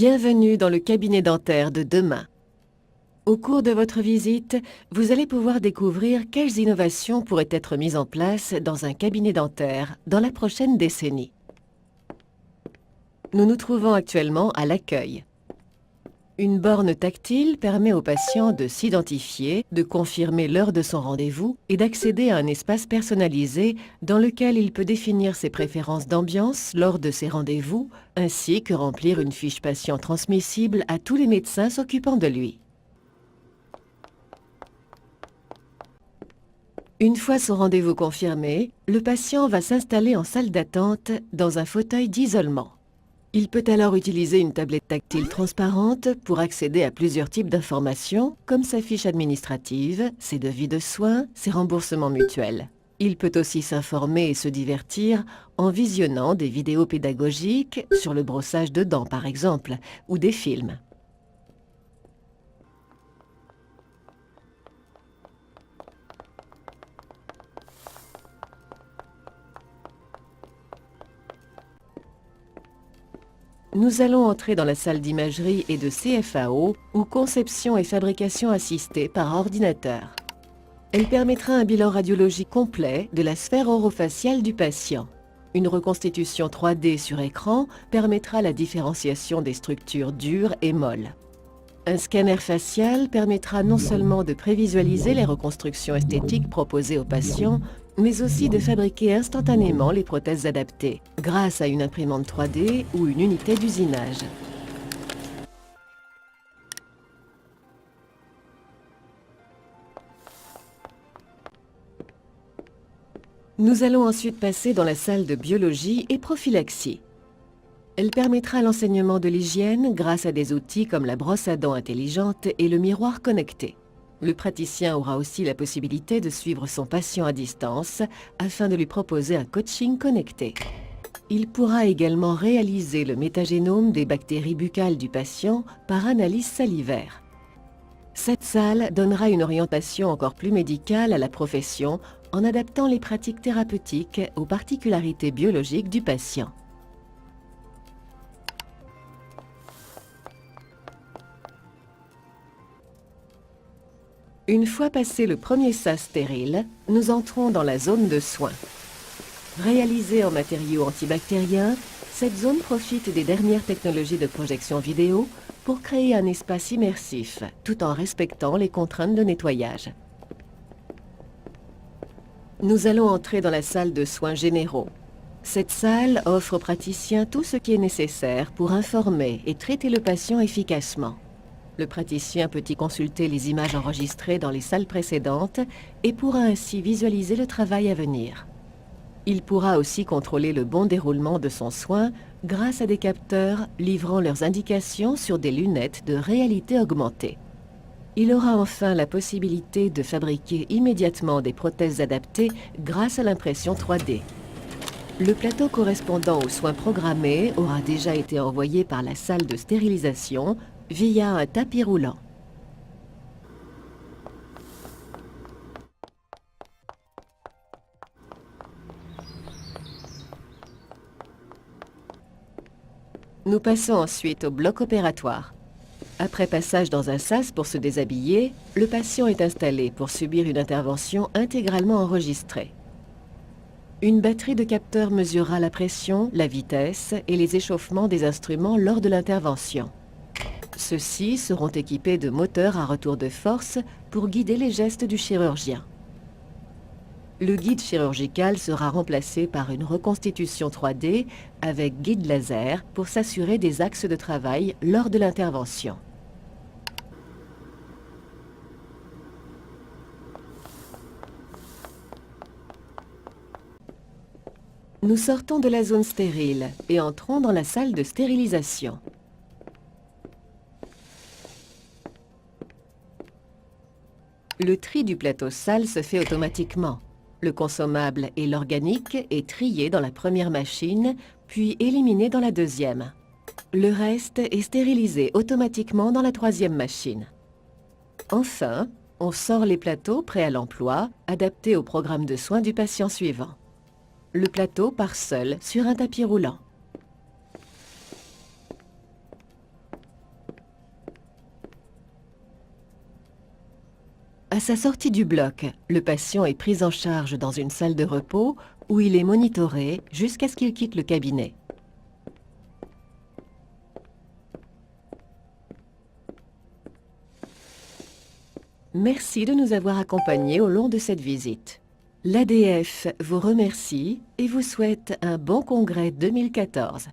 Bienvenue dans le cabinet dentaire de demain. Au cours de votre visite, vous allez pouvoir découvrir quelles innovations pourraient être mises en place dans un cabinet dentaire dans la prochaine décennie. Nous nous trouvons actuellement à l'accueil. Une borne tactile permet au patient de s'identifier, de confirmer l'heure de son rendez-vous et d'accéder à un espace personnalisé dans lequel il peut définir ses préférences d'ambiance lors de ses rendez-vous, ainsi que remplir une fiche patient transmissible à tous les médecins s'occupant de lui. Une fois son rendez-vous confirmé, le patient va s'installer en salle d'attente dans un fauteuil d'isolement. Il peut alors utiliser une tablette tactile transparente pour accéder à plusieurs types d'informations, comme sa fiche administrative, ses devis de soins, ses remboursements mutuels. Il peut aussi s'informer et se divertir en visionnant des vidéos pédagogiques sur le brossage de dents par exemple, ou des films. Nous allons entrer dans la salle d'imagerie et de CFAO, ou conception et fabrication assistée par ordinateur. Elle permettra un bilan radiologique complet de la sphère orofaciale du patient. Une reconstitution 3D sur écran permettra la différenciation des structures dures et molles. Un scanner facial permettra non seulement de prévisualiser les reconstructions esthétiques proposées aux patients, mais aussi de fabriquer instantanément les prothèses adaptées, grâce à une imprimante 3D ou une unité d'usinage. Nous allons ensuite passer dans la salle de biologie et prophylaxie. Elle permettra l'enseignement de l'hygiène grâce à des outils comme la brosse à dents intelligente et le miroir connecté. Le praticien aura aussi la possibilité de suivre son patient à distance afin de lui proposer un coaching connecté. Il pourra également réaliser le métagénome des bactéries buccales du patient par analyse salivaire. Cette salle donnera une orientation encore plus médicale à la profession en adaptant les pratiques thérapeutiques aux particularités biologiques du patient. Une fois passé le premier sas stérile, nous entrons dans la zone de soins. Réalisée en matériaux antibactériens, cette zone profite des dernières technologies de projection vidéo pour créer un espace immersif, tout en respectant les contraintes de nettoyage. Nous allons entrer dans la salle de soins généraux. Cette salle offre aux praticiens tout ce qui est nécessaire pour informer et traiter le patient efficacement. Le praticien peut y consulter les images enregistrées dans les salles précédentes et pourra ainsi visualiser le travail à venir. Il pourra aussi contrôler le bon déroulement de son soin grâce à des capteurs livrant leurs indications sur des lunettes de réalité augmentée. Il aura enfin la possibilité de fabriquer immédiatement des prothèses adaptées grâce à l'impression 3D. Le plateau correspondant aux soins programmés aura déjà été envoyé par la salle de stérilisation via un tapis roulant. Nous passons ensuite au bloc opératoire. Après passage dans un sas pour se déshabiller, le patient est installé pour subir une intervention intégralement enregistrée. Une batterie de capteurs mesurera la pression, la vitesse et les échauffements des instruments lors de l'intervention. Ceux-ci seront équipés de moteurs à retour de force pour guider les gestes du chirurgien. Le guide chirurgical sera remplacé par une reconstitution 3D avec guide laser pour s'assurer des axes de travail lors de l'intervention. Nous sortons de la zone stérile et entrons dans la salle de stérilisation. Le tri du plateau sale se fait automatiquement. Le consommable et l'organique est trié dans la première machine, puis éliminé dans la deuxième. Le reste est stérilisé automatiquement dans la troisième machine. Enfin, on sort les plateaux prêts à l'emploi, adaptés au programme de soins du patient suivant. Le plateau part seul sur un tapis roulant. sa sortie du bloc, le patient est pris en charge dans une salle de repos où il est monitoré jusqu'à ce qu'il quitte le cabinet. Merci de nous avoir accompagnés au long de cette visite. L'ADF vous remercie et vous souhaite un bon congrès 2014.